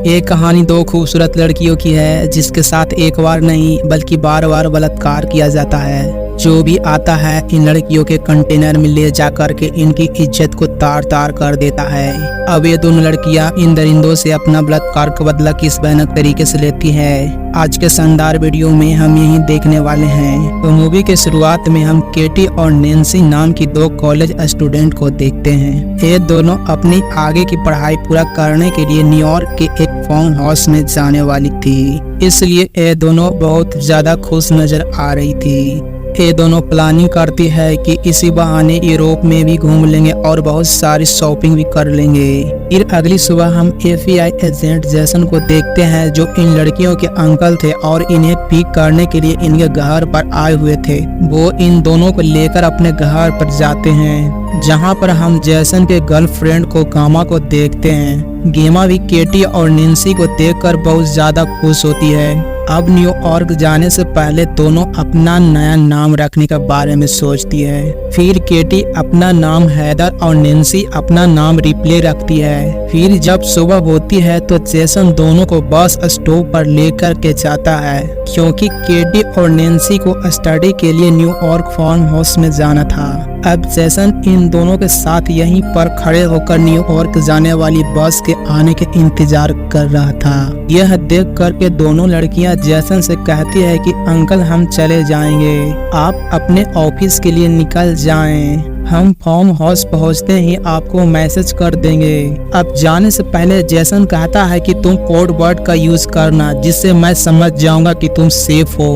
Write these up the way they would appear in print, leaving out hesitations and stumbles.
ये कहानी दो खूबसूरत लड़कियों की है जिसके साथ एक बार नहीं बल्कि बार बार बलात्कार किया जाता है। जो भी आता है इन लड़कियों के कंटेनर में ले जा करके इनकी इज्जत को तार तार कर देता है। अब ये दोनों लड़कियां इन दरिंदों से अपना बलात्कार का बदला किस भयानक तरीके से लेती है, आज के शानदार वीडियो में हम यही देखने वाले हैं। तो मूवी के शुरुआत में हम केटी और नैन्सी नाम की दो कॉलेज स्टूडेंट को देखते हैं। ये दोनों अपनी आगे की पढ़ाई पूरा करने के लिए न्यूयॉर्क के एक फार्म हाउस में जाने वाली थी, इसलिए ये दोनों बहुत ज्यादा खुश नजर आ रही थी। ये दोनों प्लानिंग करती है कि इसी बहाने यूरोप में भी घूम लेंगे और बहुत सारी शॉपिंग भी कर लेंगे। फिर अगली सुबह हम FBI एजेंट जैसन को देखते हैं जो इन लड़कियों के अंकल थे और इन्हें पिक करने के लिए इनके घर पर आए हुए थे। वो इन दोनों को लेकर अपने घर पर जाते हैं, जहां पर हम जैसन के गर्लफ्रेंड को गामा को देखते हैं। गेमा भी केटी और नैन्सी को देखकर बहुत ज्यादा खुश होती है। अब न्यूयॉर्क जाने से पहले दोनों अपना नया नाम रखने के बारे में सोचती है। फिर केटी अपना नाम हैदर और नैन्सी अपना नाम रिप्ले रखती है। फिर जब सुबह होती है तो जैसन दोनों को बस स्टॉप पर लेकर के जाता है, क्योंकि केटी और नैन्सी को स्टडी के लिए न्यूयॉर्क फार्म हाउस में जाना था। अब जैसन इन दोनों के साथ यहीं पर खड़े होकर न्यूयॉर्क जाने वाली बस के आने के इंतजार कर रहा था। यह देख करके दोनों लड़कियां जैसन से कहती है कि अंकल हम चले जाएंगे, आप अपने ऑफिस के लिए निकल जाएं। हम फार्म हाउस पहुंचते ही आपको मैसेज कर देंगे। अब जाने से पहले जैसन कहता है कि तुम कोड वर्ड का यूज करना, जिससे मैं समझ जाऊंगा कि तुम सेफ हो।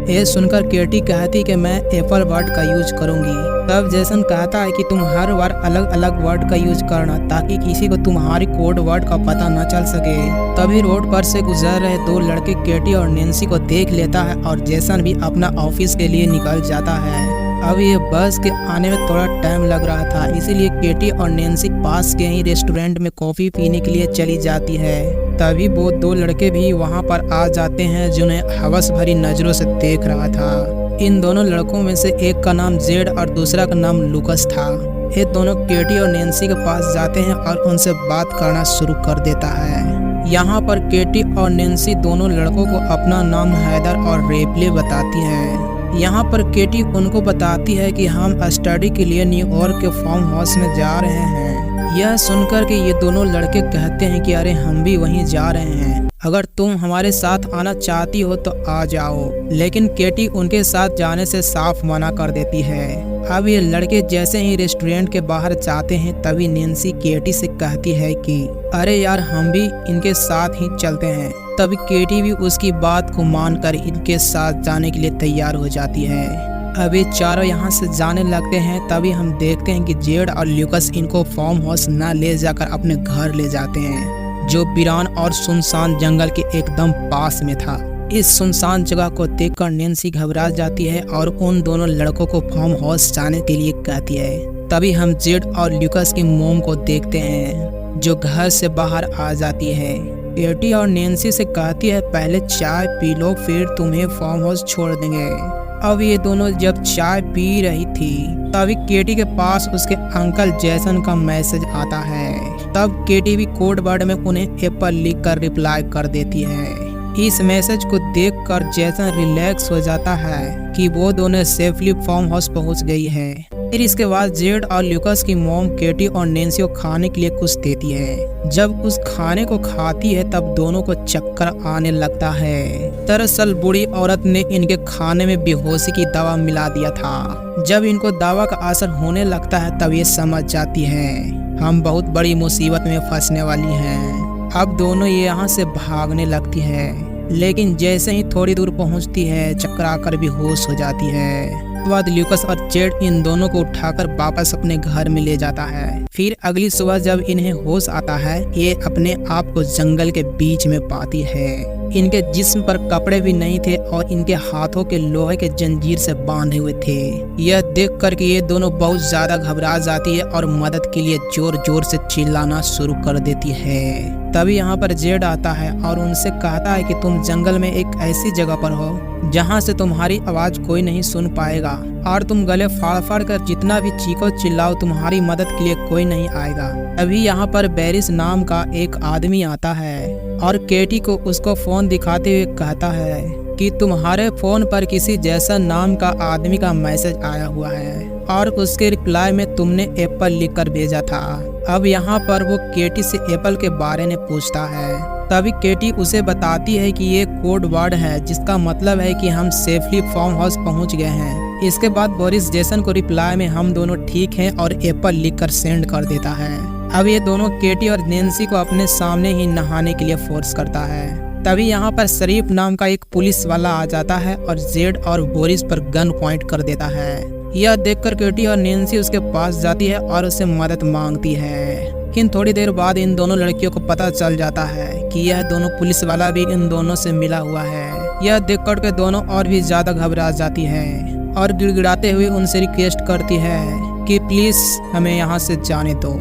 ये सुनकर केटी कहती कि मैं एप्पल वर्ड का यूज करूंगी। तब जैसन कहता है कि तुम हर बार अलग अलग वर्ड का यूज करना, ताकि किसी को तुम्हारी कोड वर्ड का पता न चल सके। तभी रोड पर से गुजर रहे दो लड़के केटी और नैन्सी को देख लेता है और जैसन भी अपना ऑफिस के लिए निकल जाता है। अब ये बस के आने में थोड़ा टाइम लग रहा था, इसीलिए केटी और नैन्सी पास के ही रेस्टोरेंट में कॉफी पीने के लिए चली जाती है। तभी वो दो लड़के भी वहाँ पर आ जाते हैं जिन्हें हवस भरी नजरों से देख रहा था। इन दोनों लड़कों में से एक का नाम जेड और दूसरा का नाम लुकस था। ये दोनों केटी और नैन्सी के पास जाते हैं और उनसे बात करना शुरू कर देता है। यहाँ पर केटी और नैन्सी दोनों लड़कों को अपना नाम हैदर और रेपले बताती है। यहाँ पर केटी उनको बताती है कि हम स्टडी के लिए न्यूयॉर्क के फार्म हाउस में जा रहे हैं। यह सुनकर के ये दोनों लड़के कहते हैं कि अरे हम भी वहीं जा रहे हैं, अगर तुम हमारे साथ आना चाहती हो तो आ जाओ। लेकिन केटी उनके साथ जाने से साफ मना कर देती है। अब ये लड़के जैसे ही रेस्टोरेंट के बाहर जाते हैं तभी नैन्सी केटी से कहती है कि अरे यार हम भी इनके साथ ही चलते हैं। तभी केटी भी उसकी बात को मानकर इनके साथ जाने के लिए तैयार हो जाती है। अब ये चारों यहाँ से जाने लगते हैं। तभी हम देखते हैं कि जेड और लुकस इनको फार्म हाउस न ले जाकर अपने घर ले जाते हैं, जो वीरान और सुनसान जंगल के एकदम पास में था। इस सुनसान जगह को देखकर नैन्सी घबरा जाती है और उन दोनों लड़कों को फार्म हाउस जाने के लिए कहती है। तभी हम जेड और लुकस की मोम को देखते हैं, जो घर से बाहर आ जाती है। केटी और नैन्सी से कहती है पहले चाय पी लो, फिर तुम्हें फार्म हाउस छोड़ देंगे। अब ये दोनों जब चाय पी रही थी तभी केटी के पास उसके अंकल जैसन का मैसेज आता है। तब केटी भी कोड वर्ड में उन्हें एप्पल लिख कर रिप्लाई कर देती है। इस मैसेज को देखकर जैसन रिलैक्स हो जाता है कि वो दोनों सेफली फार्म हाउस पहुंच गई है। फिर इसके बाद जेड और लुकस की मॉम केटी और नैन्सी को खाने के लिए कुछ देती है। जब उस खाने को खाती है तब दोनों को चक्कर आने लगता है। दरअसल बूढ़ी औरत ने इनके खाने में बेहोशी की दवा मिला दिया था। जब इनको दवा का असर होने लगता है तब ये समझ जाती है हम बहुत बड़ी मुसीबत में फंसने वाली हैं। अब दोनों ये यहाँ से भागने लगती है, लेकिन जैसे ही थोड़ी दूर पहुँचती है चक्कर आकर बेहोश हो जाती है। बाद लुकस और जेड इन दोनों को उठाकर वापस अपने घर में ले जाता है। फिर अगली सुबह जब इन्हें होश आता है ये अपने आप को जंगल के बीच में पाती है। इनके जिस्म पर कपड़े भी नहीं थे और इनके हाथों के लोहे के जंजीर से बांधे हुए थे। यह देख कर के ये दोनों बहुत ज्यादा घबरा जाती है और मदद के लिए जोर जोर से चिल्लाना शुरू कर देती है। तभी यहाँ पर जेड आता है और उनसे कहता है कि तुम जंगल में एक ऐसी जगह पर हो जहाँ से तुम्हारी आवाज कोई नहीं सुन पाएगा और तुम गले फाड़ फाड़ कर जितना भी चीखो चिल्लाओ तुम्हारी मदद के लिए कोई नहीं आएगा। अभी यहाँ पर बैरिस नाम का एक आदमी आता है और केटी को उसको फोन दिखाते हुए कहता है कि तुम्हारे फोन पर किसी जैसा नाम का आदमी का मैसेज आया हुआ है और उसके रिप्लाई में तुमने एप्पल लिखकर भेजा था। अब यहाँ पर वो केटी से एप्पल के बारे में पूछता है। तभी केटी उसे बताती है कि ये कोड वर्ड है जिसका मतलब है कि हम सेफली फार्म हाउस पहुँच गए हैं। इसके बाद बोरिस जेसन को रिप्लाई में हम दोनों ठीक हैं और एप्पल लिखकर सेंड कर देता है। अब ये दोनों केटी और नैन्सी को अपने सामने ही नहाने के लिए फोर्स करता है। तभी यहाँ पर शरीफ नाम का एक पुलिस वाला आ जाता है और जेड और बोरिस पर गन पॉइंट कर देता है। यह देखकर केटी और नैन्सी उसके पास जाती है और उससे मदद मांगती है। लेकिन थोड़ी देर बाद इन दोनों लड़कियों को पता चल जाता है कि यह दोनों पुलिस वाला भी इन दोनों से मिला हुआ है। यह देखकर के दोनों और भी ज्यादा घबरा जाती है और गिड़गिड़ाते हुए उनसे रिक्वेस्ट करती है कि प्लीज हमें यहाँ से जाने दो।